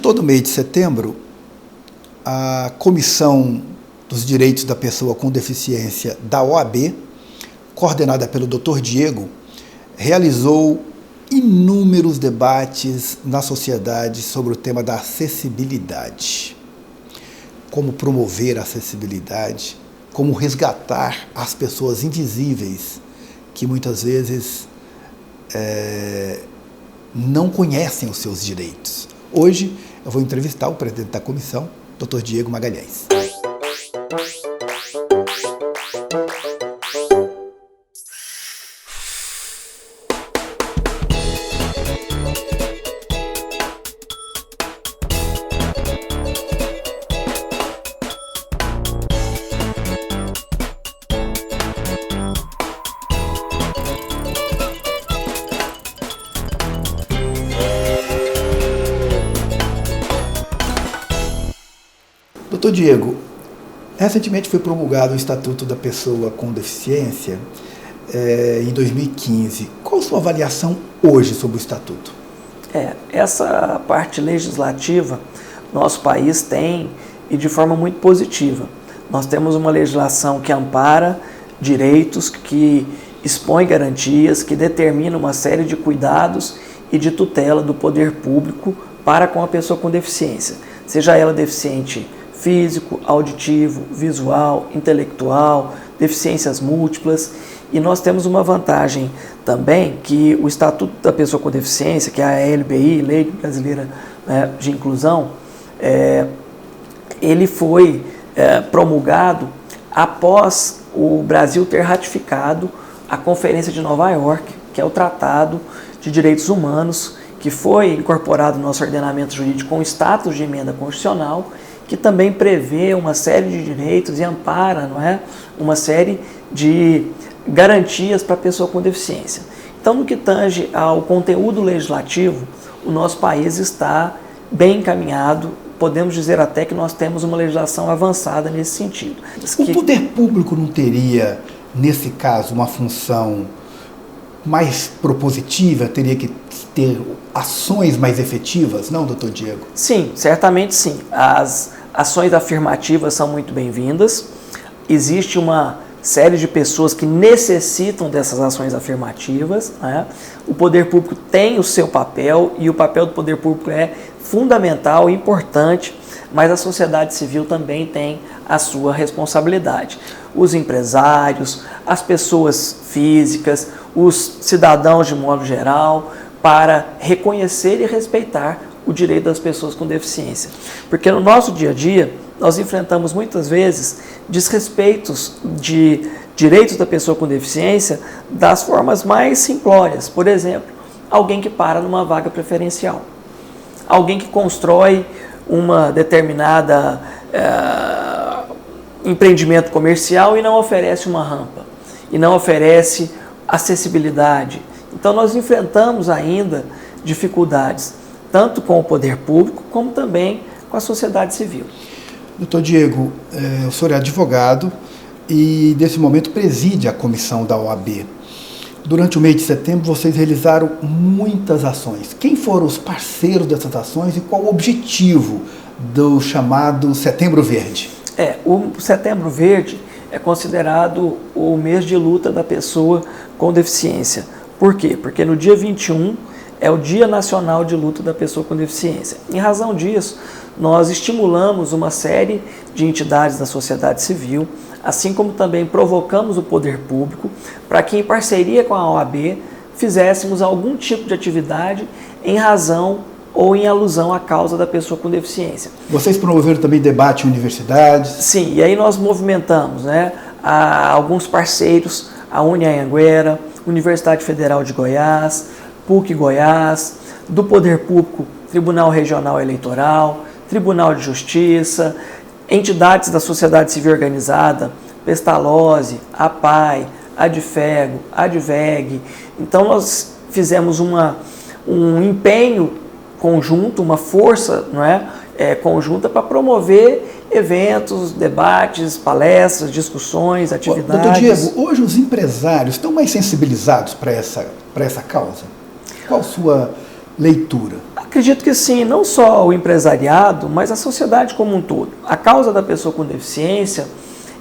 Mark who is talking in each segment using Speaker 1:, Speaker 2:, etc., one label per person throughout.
Speaker 1: todo mês de setembro, a Comissão dos Direitos da Pessoa com Deficiência da OAB, coordenada pelo Dr. Diego, realizou inúmeros debates na sociedade sobre o tema da acessibilidade. Como promover a acessibilidade, como resgatar as pessoas invisíveis que muitas vezes não conhecem os seus direitos. Hoje eu vou entrevistar o presidente da comissão, Dr. Diego Magalhães. Doutor Diego, recentemente foi promulgado o Estatuto da Pessoa com Deficiência em 2015. Qual a sua avaliação hoje sobre o Estatuto?
Speaker 2: Essa parte legislativa, nosso país tem, e de forma muito positiva. Nós temos uma legislação que ampara direitos, que expõe garantias, que determina uma série de cuidados e de tutela do poder público para com a pessoa com deficiência, seja ela deficiente físico, auditivo, visual, intelectual, deficiências múltiplas. E nós temos uma vantagem também, que o Estatuto da Pessoa com Deficiência, que é a LBI, Lei Brasileira de Inclusão, ele foi promulgado após o Brasil ter ratificado a Conferência de Nova York, que é o Tratado de Direitos Humanos, que foi incorporado no nosso ordenamento jurídico com status de emenda constitucional, que também prevê uma série de direitos e ampara, uma série de garantias para a pessoa com deficiência. Então, no que tange ao conteúdo legislativo, o nosso país está bem encaminhado, podemos dizer até que nós temos uma legislação avançada nesse sentido.
Speaker 1: O poder público não teria, nesse caso, uma função mais propositiva, teria que ter ações mais efetivas, não, doutor Diego?
Speaker 2: Sim, certamente sim. As ações afirmativas são muito bem-vindas. Existe uma série de pessoas que necessitam dessas ações afirmativas. O poder público tem o seu papel e o papel do poder público é fundamental e importante, mas a sociedade civil também tem a sua responsabilidade. Os empresários, as pessoas físicas, os cidadãos de modo geral, para reconhecer e respeitar o direito das pessoas com deficiência. Porque no nosso dia a dia, nós enfrentamos muitas vezes desrespeitos de direitos da pessoa com deficiência das formas mais simplórias. Por exemplo, alguém que para numa vaga preferencial, alguém que constrói uma determinada empreendimento comercial e não oferece uma rampa, e não oferece acessibilidade. Então nós enfrentamos ainda dificuldades, tanto com o poder público, como também com a sociedade civil.
Speaker 1: Doutor Diego, o senhor é advogado e, nesse momento, preside a comissão da OAB. Durante o mês de setembro, vocês realizaram muitas ações. Quem foram os parceiros dessas ações e qual o objetivo do chamado Setembro Verde?
Speaker 2: O Setembro Verde é considerado o mês de luta da pessoa com deficiência. Por quê? Porque no dia 21 é o Dia Nacional de Luta da Pessoa com Deficiência. Em razão disso, nós estimulamos uma série de entidades da sociedade civil, assim como também provocamos o poder público para que, em parceria com a OAB, fizéssemos algum tipo de atividade em razão ou em alusão à causa da pessoa com deficiência.
Speaker 1: Vocês promoveram também debate em universidades?
Speaker 2: Sim, e aí nós movimentamos alguns parceiros, a Unianhanguera, Universidade Federal de Goiás, PUC Goiás, do Poder Público, Tribunal Regional Eleitoral, Tribunal de Justiça, entidades da sociedade civil organizada, Pestalozzi, APAI, Adfego, Adveg. Então nós fizemos um empenho conjunto, uma força conjunta para promover eventos, debates, palestras, discussões, atividades.
Speaker 1: Doutor Diego, hoje os empresários estão mais sensibilizados para essa causa? Qual a sua leitura?
Speaker 2: Acredito que sim, não só o empresariado, mas a sociedade como um todo. A causa da pessoa com deficiência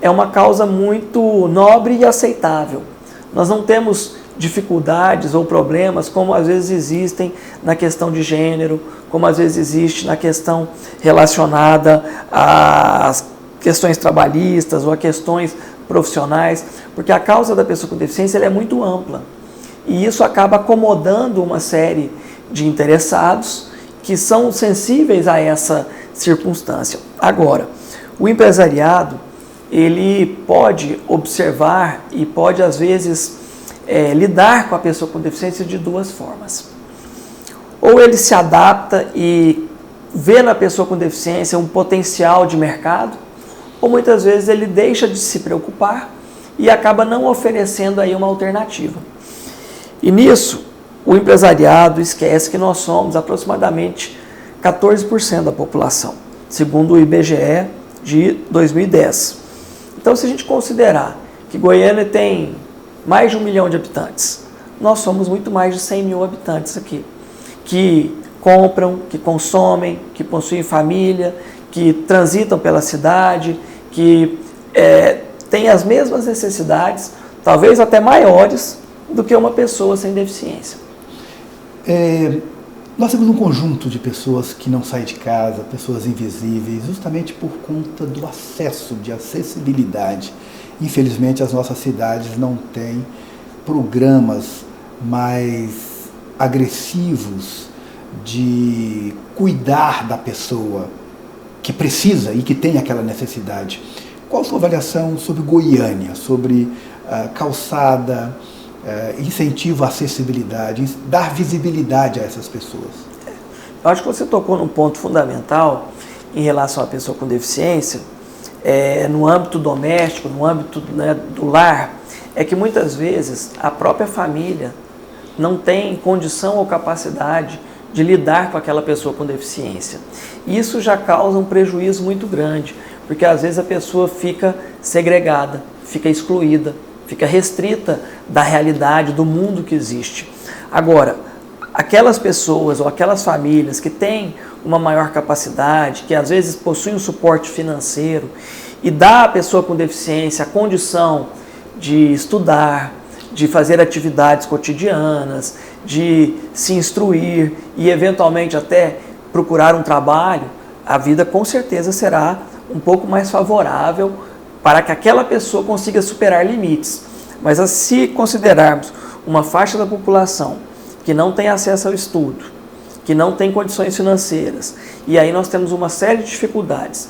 Speaker 2: é uma causa muito nobre e aceitável. Nós não temos dificuldades ou problemas como às vezes existem na questão de gênero, como às vezes existe na questão relacionada às questões trabalhistas ou a questões profissionais, porque a causa da pessoa com deficiência ela é muito ampla. E isso acaba acomodando uma série de interessados que são sensíveis a essa circunstância. Agora, o empresariado, ele pode observar e pode, às vezes, lidar com a pessoa com deficiência de duas formas. Ou ele se adapta e vê na pessoa com deficiência um potencial de mercado, ou muitas vezes ele deixa de se preocupar e acaba não oferecendo aí uma alternativa. E nisso, o empresariado esquece que nós somos aproximadamente 14% da população, segundo o IBGE de 2010. Então, se a gente considerar que Goiânia tem mais de 1 milhão de habitantes, nós somos muito mais de 100 mil habitantes aqui, que compram, que consomem, que possuem família, que transitam pela cidade, que têm as mesmas necessidades, talvez até maiores, do que uma pessoa sem deficiência.
Speaker 1: Nós temos um conjunto de pessoas que não saem de casa, pessoas invisíveis, justamente por conta do acesso, de acessibilidade. Infelizmente, as nossas cidades não têm programas mais agressivos de cuidar da pessoa que precisa e que tem aquela necessidade. Qual a sua avaliação sobre Goiânia, sobre calçada, incentivo à acessibilidade, dar visibilidade a essas pessoas?
Speaker 2: Eu acho que você tocou num ponto fundamental em relação à pessoa com deficiência, no âmbito doméstico, no âmbito, né, do lar, é que muitas vezes a própria família não tem condição ou capacidade de lidar com aquela pessoa com deficiência. Isso já causa um prejuízo muito grande, porque às vezes a pessoa fica segregada, fica excluída, fica restrita da realidade, do mundo que existe. Agora, aquelas pessoas ou aquelas famílias que têm uma maior capacidade, que às vezes possuem um suporte financeiro e dá à pessoa com deficiência a condição de estudar, de fazer atividades cotidianas, de se instruir e eventualmente até procurar um trabalho, a vida com certeza será um pouco mais favorável para que aquela pessoa consiga superar limites. Mas se considerarmos uma faixa da população que não tem acesso ao estudo, que não tem condições financeiras, e aí nós temos uma série de dificuldades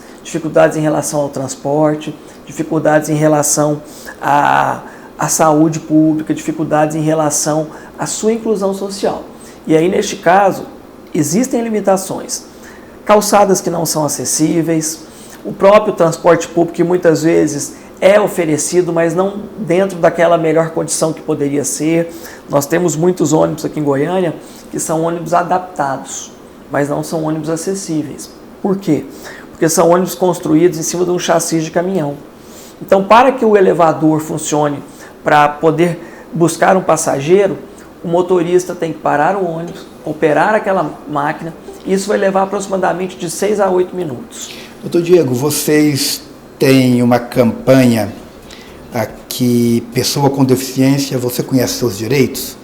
Speaker 2: em relação ao transporte, dificuldades em relação à saúde pública, dificuldades em relação à sua inclusão social. E aí, neste caso, existem limitações. Calçadas que não são acessíveis, o próprio transporte público que muitas vezes é oferecido, mas não dentro daquela melhor condição que poderia ser. Nós temos muitos ônibus aqui em Goiânia que são ônibus adaptados, mas não são ônibus acessíveis. Por quê? Porque são ônibus construídos em cima de um chassi de caminhão. Então, para que o elevador funcione, para poder buscar um passageiro, o motorista tem que parar o ônibus, operar aquela máquina, e isso vai levar aproximadamente de 6 a 8 minutos.
Speaker 1: Doutor Diego, vocês têm uma campanha aqui, pessoa com deficiência, você conhece seus direitos,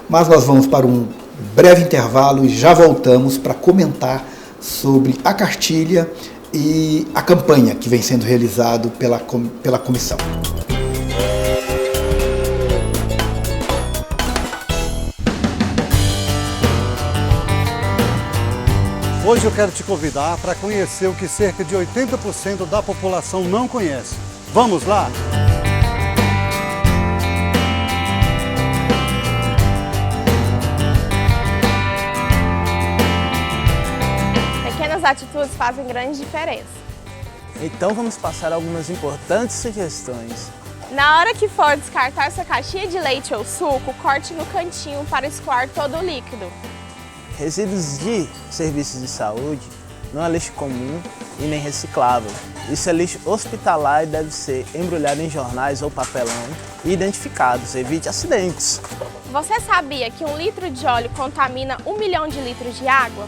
Speaker 1: mas nós vamos para um breve intervalo e já voltamos para comentar sobre a cartilha e a campanha que vem sendo realizado pela comissão.
Speaker 3: Hoje eu quero te convidar para conhecer o que cerca de 80% da população não conhece. Vamos lá?
Speaker 4: Pequenas atitudes fazem grande diferença.
Speaker 5: Então vamos passar algumas importantes sugestões.
Speaker 4: Na hora que for descartar sua caixinha de leite ou suco, corte no cantinho para escoar todo o líquido.
Speaker 5: Resíduos de serviços de saúde não é lixo comum e nem reciclável. Isso é lixo hospitalar e deve ser embrulhado em jornais ou papelão e identificados. Evite acidentes.
Speaker 4: Você sabia que 1 litro de óleo contamina 1 milhão de litros de água?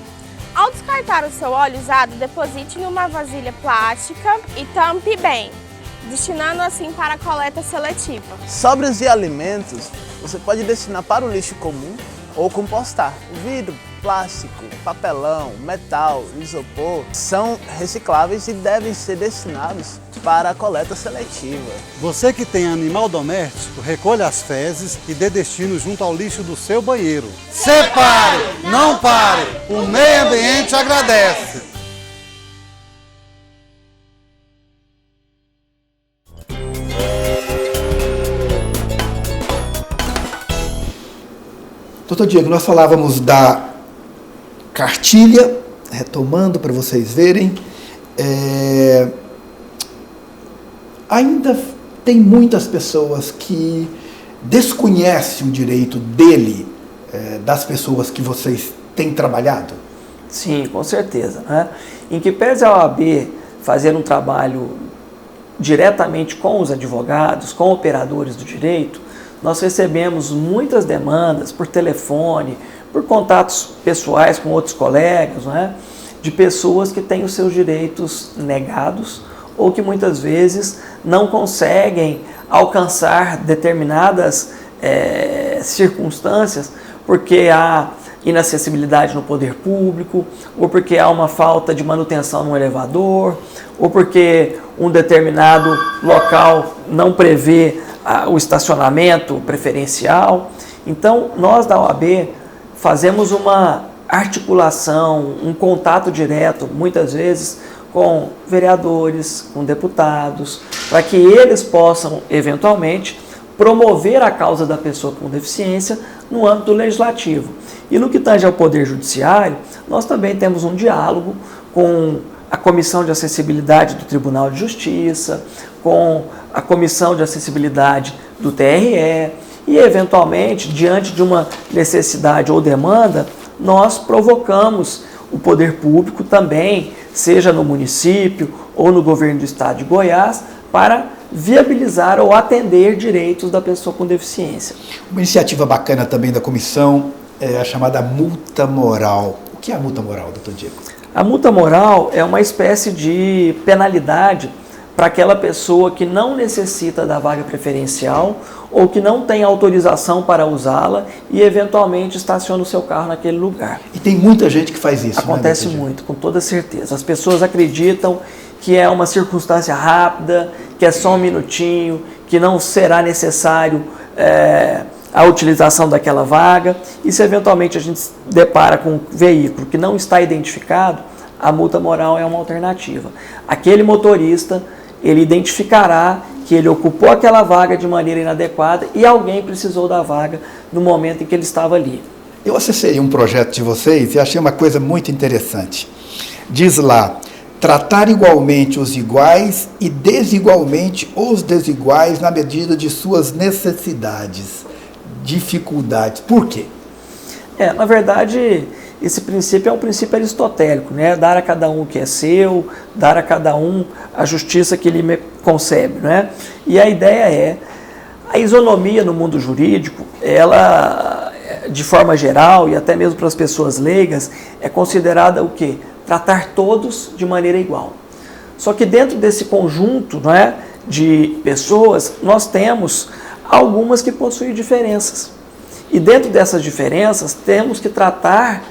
Speaker 4: Ao descartar o seu óleo usado, deposite em uma vasilha plástica e tampe bem, destinando assim para a coleta seletiva.
Speaker 5: Sobras de alimentos você pode destinar para o lixo comum ou compostar. O vidro, plástico, papelão, metal, isopor são recicláveis e devem ser destinados para a coleta seletiva.
Speaker 3: Você que tem animal doméstico, recolha as fezes e dê destino junto ao lixo do seu banheiro. Separe, não pare, o meio ambiente agradece.
Speaker 1: Doutor Diego, nós falávamos da cartilha, retomando para vocês verem, ainda tem muitas pessoas que desconhecem o direito dele, das pessoas que vocês têm trabalhado?
Speaker 2: Sim, com certeza, né? Em que pese a OAB fazer um trabalho diretamente com os advogados, com operadores do direito, nós recebemos muitas demandas por telefone, por contatos pessoais com outros colegas, né, de pessoas que têm os seus direitos negados ou que muitas vezes não conseguem alcançar determinadas circunstâncias porque há inacessibilidade no poder público, ou porque há uma falta de manutenção no elevador, ou porque um determinado local não prevê o estacionamento preferencial. Então, nós da OAB fazemos uma articulação, um contato direto, muitas vezes, com vereadores, com deputados, para que eles possam, eventualmente, promover a causa da pessoa com deficiência no âmbito legislativo. E no que tange ao Poder Judiciário, nós também temos um diálogo com a Comissão de Acessibilidade do Tribunal de Justiça, com a Comissão de Acessibilidade do TRE e, eventualmente, diante de uma necessidade ou demanda, nós provocamos o poder público também, seja no município ou no governo do estado de Goiás, para viabilizar ou atender direitos da pessoa com deficiência.
Speaker 1: Uma iniciativa bacana também da comissão é a chamada multa moral. O que é a multa moral, doutor Diego?
Speaker 2: A multa moral é uma espécie de penalidade para aquela pessoa que não necessita da vaga preferencial ou que não tem autorização para usá-la e eventualmente estaciona o seu carro naquele lugar.
Speaker 1: E tem muita gente que faz isso,
Speaker 2: Acontece muito, com toda certeza. As pessoas acreditam que é uma circunstância rápida, que é só um minutinho, que não será necessário a utilização daquela vaga. E se eventualmente a gente se depara com um veículo que não está identificado, a multa moral é uma alternativa. Aquele motorista, ele identificará que ele ocupou aquela vaga de maneira inadequada e alguém precisou da vaga no momento em que ele estava ali.
Speaker 1: Eu acessei um projeto de vocês e achei uma coisa muito interessante. Diz lá, tratar igualmente os iguais e desigualmente os desiguais na medida de suas necessidades, dificuldades. Por quê?
Speaker 2: Na verdade, esse princípio é um princípio aristotélico, né? Dar a cada um o que é seu, dar a cada um a justiça que lhe concebe, né? E a ideia é, a isonomia no mundo jurídico, ela, de forma geral, e até mesmo para as pessoas leigas, é considerada o quê? Tratar todos de maneira igual. Só que dentro desse conjunto, né, de pessoas, nós temos algumas que possuem diferenças. E dentro dessas diferenças, temos que tratar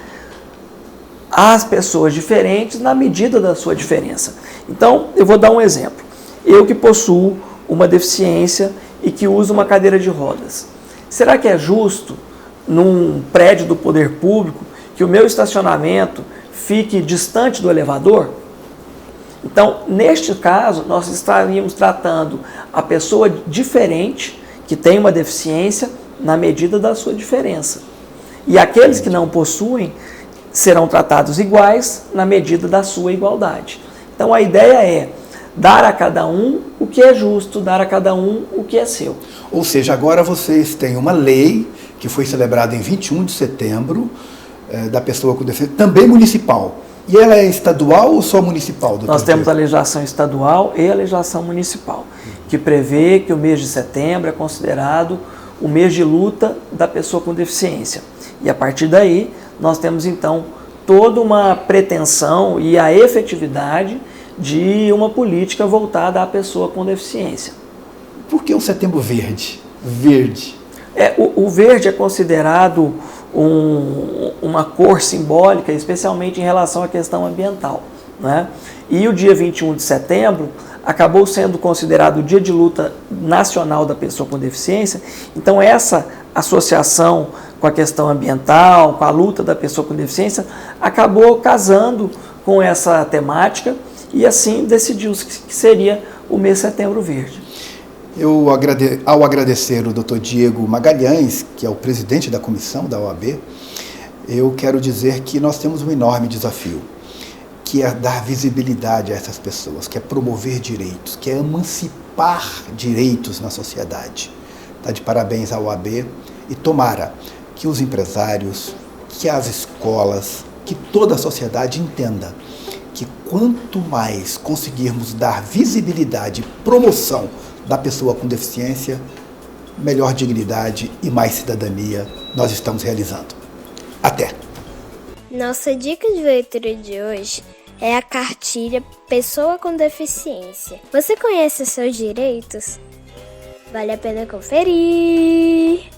Speaker 2: as pessoas diferentes na medida da sua diferença. Então, eu vou dar um exemplo. Eu que possuo uma deficiência e que uso uma cadeira de rodas. Será que é justo, num prédio do poder público, que o meu estacionamento fique distante do elevador? Então, neste caso, nós estaríamos tratando a pessoa diferente, que tem uma deficiência, na medida da sua diferença. E aqueles que não possuem serão tratados iguais na medida da sua igualdade. Então, a ideia é dar a cada um o que é justo, dar a cada um o que é seu.
Speaker 1: Ou seja, agora vocês têm uma lei que foi celebrada em 21 de setembro, da pessoa com deficiência, também municipal. E ela é estadual ou só municipal, doutor?
Speaker 2: Nós temos a legislação estadual e a legislação municipal, que prevê que o mês de setembro é considerado o mês de luta da pessoa com deficiência. E a partir daí, nós temos então toda uma pretensão e a efetividade de uma política voltada à pessoa com deficiência.
Speaker 1: Por que o Setembro Verde? Verde.
Speaker 2: O verde é considerado uma cor simbólica, especialmente em relação à questão ambiental, né? E o dia 21 de setembro acabou sendo considerado o Dia de Luta Nacional da Pessoa com Deficiência. Então essa associação com a questão ambiental, com a luta da pessoa com deficiência, acabou casando com essa temática e assim decidiu-se que seria o mês Setembro Verde.
Speaker 1: Ao agradecer o Dr. Diego Magalhães, que é o presidente da comissão da OAB, eu quero dizer que nós temos um enorme desafio, que é dar visibilidade a essas pessoas, que é promover direitos, que é emancipar direitos na sociedade. Está de parabéns à OAB e tomara que os empresários, que as escolas, que toda a sociedade entenda que quanto mais conseguirmos dar visibilidade e promoção da pessoa com deficiência, melhor dignidade e mais cidadania nós estamos realizando. Até!
Speaker 6: Nossa dica de leitura de hoje é a cartilha Pessoa com Deficiência. Você conhece os seus direitos? Vale a pena conferir!